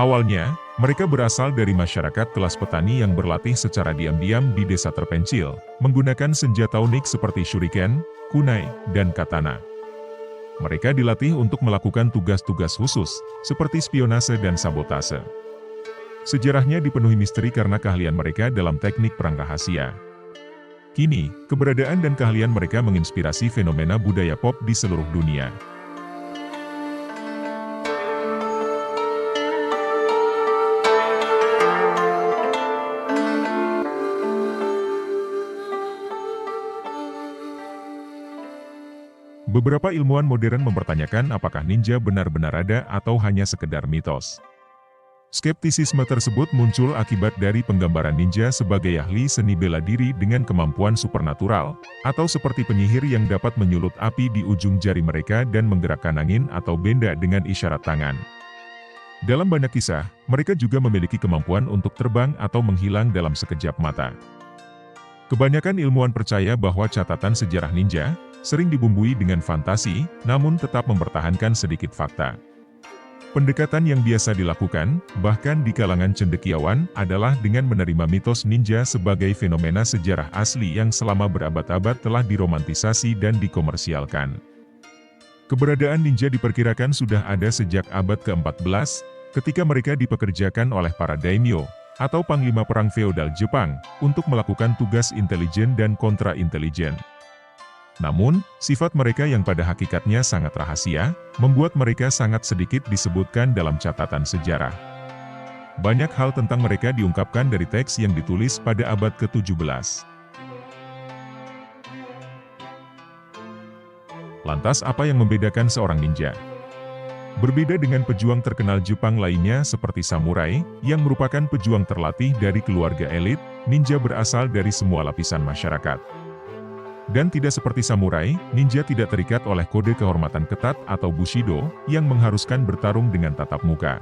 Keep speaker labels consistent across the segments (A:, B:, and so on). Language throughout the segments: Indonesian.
A: Awalnya, mereka berasal dari masyarakat kelas petani yang berlatih secara diam-diam di desa terpencil, menggunakan senjata unik seperti shuriken, kunai, dan katana. Mereka dilatih untuk melakukan tugas-tugas khusus, seperti spionase dan sabotase. Sejarahnya dipenuhi misteri karena keahlian mereka dalam teknik perang rahasia. Kini, keberadaan dan keahlian mereka menginspirasi fenomena budaya pop di seluruh dunia. Beberapa ilmuwan modern mempertanyakan apakah ninja benar-benar ada atau hanya sekedar mitos. Skeptisisme tersebut muncul akibat dari penggambaran ninja sebagai ahli seni bela diri dengan kemampuan supernatural, atau seperti penyihir yang dapat menyulut api di ujung jari mereka dan menggerakkan angin atau benda dengan isyarat tangan. Dalam banyak kisah, mereka juga memiliki kemampuan untuk terbang atau menghilang dalam sekejap mata. Kebanyakan ilmuwan percaya bahwa catatan sejarah ninja sering dibumbui dengan fantasi, namun tetap mempertahankan sedikit fakta. Pendekatan yang biasa dilakukan, bahkan di kalangan cendekiawan, adalah dengan menerima mitos ninja sebagai fenomena sejarah asli yang selama berabad-abad telah diromantisasi dan dikomersialkan. Keberadaan ninja diperkirakan sudah ada sejak abad ke-14, ketika mereka dipekerjakan oleh para daimyo, atau panglima perang feodal Jepang, untuk melakukan tugas intelijen dan kontra-intelijen. Namun, sifat mereka yang pada hakikatnya sangat rahasia, membuat mereka sangat sedikit disebutkan dalam catatan sejarah. Banyak hal tentang mereka diungkapkan dari teks yang ditulis pada abad ke-17. Lantas apa yang membedakan seorang ninja? Berbeda dengan pejuang terkenal Jepang lainnya seperti samurai, yang merupakan pejuang terlatih dari keluarga elit, ninja berasal dari semua lapisan masyarakat. Dan tidak seperti samurai, ninja tidak terikat oleh kode kehormatan ketat atau bushido, yang mengharuskan bertarung dengan tatap muka.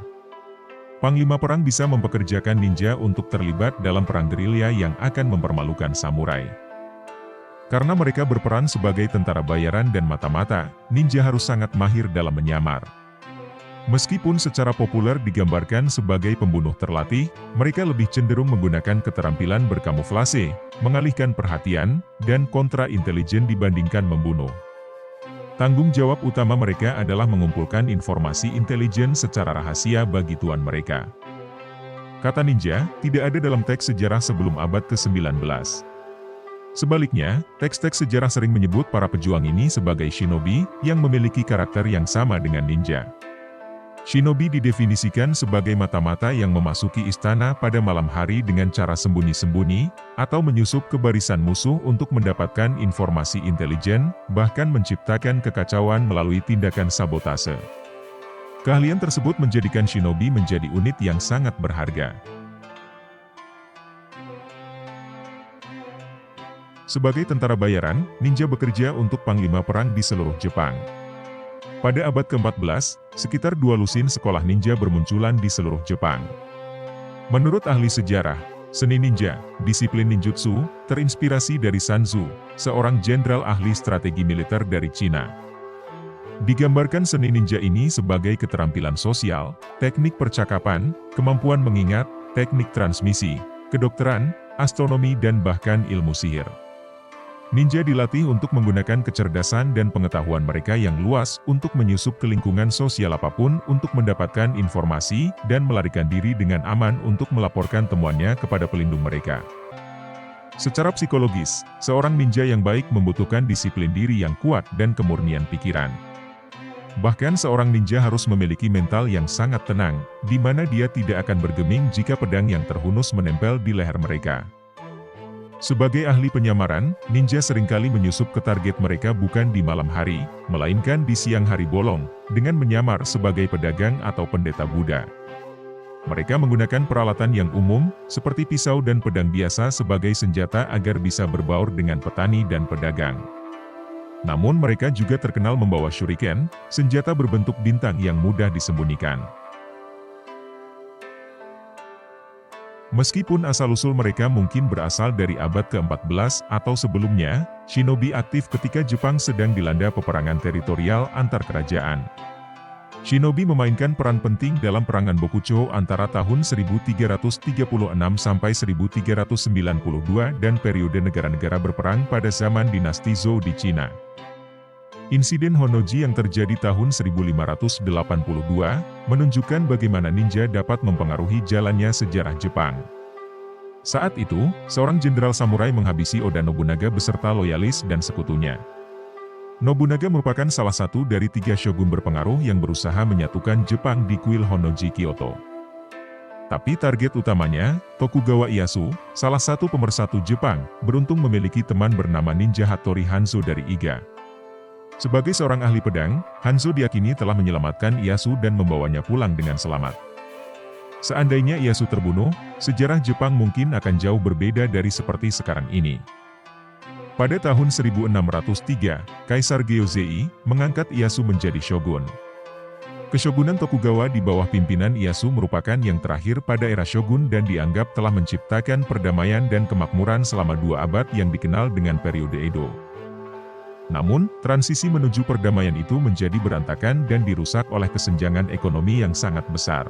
A: Panglima perang bisa mempekerjakan ninja untuk terlibat dalam perang gerilya yang akan mempermalukan samurai. Karena mereka berperan sebagai tentara bayaran dan mata-mata, ninja harus sangat mahir dalam menyamar. Meskipun secara populer digambarkan sebagai pembunuh terlatih, mereka lebih cenderung menggunakan keterampilan berkamuflase, mengalihkan perhatian, dan kontra-intelijen dibandingkan membunuh. Tanggung jawab utama mereka adalah mengumpulkan informasi intelijen secara rahasia bagi tuan mereka. Kata ninja tidak ada dalam teks sejarah sebelum abad ke-19. Sebaliknya, teks-teks sejarah sering menyebut para pejuang ini sebagai shinobi, yang memiliki karakter yang sama dengan ninja. Shinobi didefinisikan sebagai mata-mata yang memasuki istana pada malam hari dengan cara sembunyi-sembunyi, atau menyusup ke barisan musuh untuk mendapatkan informasi intelijen, bahkan menciptakan kekacauan melalui tindakan sabotase. Keahlian tersebut menjadikan shinobi menjadi unit yang sangat berharga. Sebagai tentara bayaran, ninja bekerja untuk panglima perang di seluruh Jepang. Pada abad ke-14, sekitar 2 lusin sekolah ninja bermunculan di seluruh Jepang. Menurut ahli sejarah, seni ninja, disiplin ninjutsu, terinspirasi dari Sun Tzu, seorang jenderal ahli strategi militer dari Cina. Digambarkan seni ninja ini sebagai keterampilan sosial, teknik percakapan, kemampuan mengingat, teknik transmisi, kedokteran, astronomi dan bahkan ilmu sihir. Ninja dilatih untuk menggunakan kecerdasan dan pengetahuan mereka yang luas untuk menyusup ke lingkungan sosial apapun untuk mendapatkan informasi dan melarikan diri dengan aman untuk melaporkan temuannya kepada pelindung mereka. Secara psikologis, seorang ninja yang baik membutuhkan disiplin diri yang kuat dan kemurnian pikiran. Bahkan seorang ninja harus memiliki mental yang sangat tenang, di mana dia tidak akan bergeming jika pedang yang terhunus menempel di leher mereka. Sebagai ahli penyamaran, ninja seringkali menyusup ke target mereka bukan di malam hari, melainkan di siang hari bolong, dengan menyamar sebagai pedagang atau pendeta Buddha. Mereka menggunakan peralatan yang umum, seperti pisau dan pedang biasa sebagai senjata agar bisa berbaur dengan petani dan pedagang. Namun mereka juga terkenal membawa shuriken, senjata berbentuk bintang yang mudah disembunyikan. Meskipun asal-usul mereka mungkin berasal dari abad ke-14 atau sebelumnya, shinobi aktif ketika Jepang sedang dilanda peperangan teritorial antar kerajaan. Shinobi memainkan peran penting dalam perangan Bokucho antara tahun 1336 sampai 1392 dan periode negara-negara berperang pada zaman dinasti Zhou di Cina. Insiden Honnoji yang terjadi tahun 1582, menunjukkan bagaimana ninja dapat mempengaruhi jalannya sejarah Jepang. Saat itu, seorang jenderal samurai menghabisi Oda Nobunaga beserta loyalis dan sekutunya. Nobunaga merupakan salah satu dari 3 shogun berpengaruh yang berusaha menyatukan Jepang di kuil Honnoji Kyoto. Tapi target utamanya, Tokugawa Ieyasu, salah satu pemersatu Jepang, beruntung memiliki teman bernama Ninja Hattori Hanzo dari Iga. Sebagai seorang ahli pedang, Hanzo diyakini telah menyelamatkan Ieyasu dan membawanya pulang dengan selamat. Seandainya Ieyasu terbunuh, sejarah Jepang mungkin akan jauh berbeda dari seperti sekarang ini. Pada tahun 1603, Kaisar Geozei mengangkat Ieyasu menjadi shogun. Keshogunan Tokugawa di bawah pimpinan Ieyasu merupakan yang terakhir pada era shogun dan dianggap telah menciptakan perdamaian dan kemakmuran selama 2 abad yang dikenal dengan periode Edo. Namun, transisi menuju perdamaian itu menjadi berantakan dan dirusak oleh kesenjangan ekonomi yang sangat besar.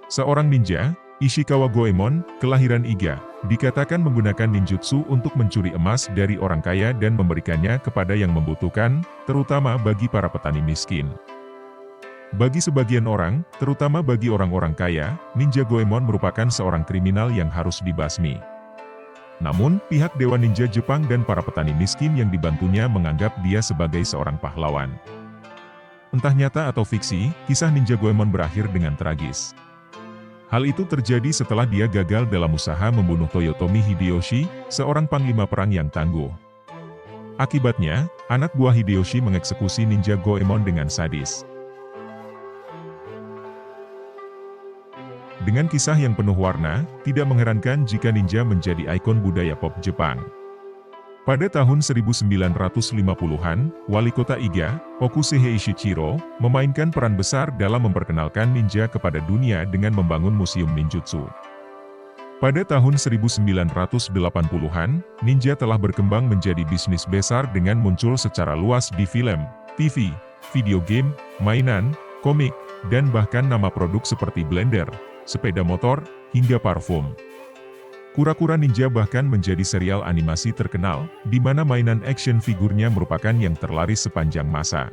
A: Seorang ninja, Ishikawa Goemon, kelahiran Iga, dikatakan menggunakan ninjutsu untuk mencuri emas dari orang kaya dan memberikannya kepada yang membutuhkan, terutama bagi para petani miskin. Bagi sebagian orang, terutama bagi orang-orang kaya, Ninja Goemon merupakan seorang kriminal yang harus dibasmi. Namun, pihak Dewa Ninja Jepang dan para petani miskin yang dibantunya menganggap dia sebagai seorang pahlawan. Entah nyata atau fiksi, kisah Ninja Goemon berakhir dengan tragis. Hal itu terjadi setelah dia gagal dalam usaha membunuh Toyotomi Hideyoshi, seorang panglima perang yang tangguh. Akibatnya, anak buah Hideyoshi mengeksekusi Ninja Goemon dengan sadis. Dengan kisah yang penuh warna, tidak mengherankan jika ninja menjadi ikon budaya pop Jepang. Pada tahun 1950-an, wali kota Iga, Okusei Ishichiro, memainkan peran besar dalam memperkenalkan ninja kepada dunia dengan membangun museum ninjutsu. Pada tahun 1980-an, ninja telah berkembang menjadi bisnis besar dengan muncul secara luas di film, TV, video game, mainan, komik, dan bahkan nama produk seperti blender, sepeda motor, hingga parfum. Kura-kura ninja bahkan menjadi serial animasi terkenal, di mana mainan action figurnya merupakan yang terlaris sepanjang masa.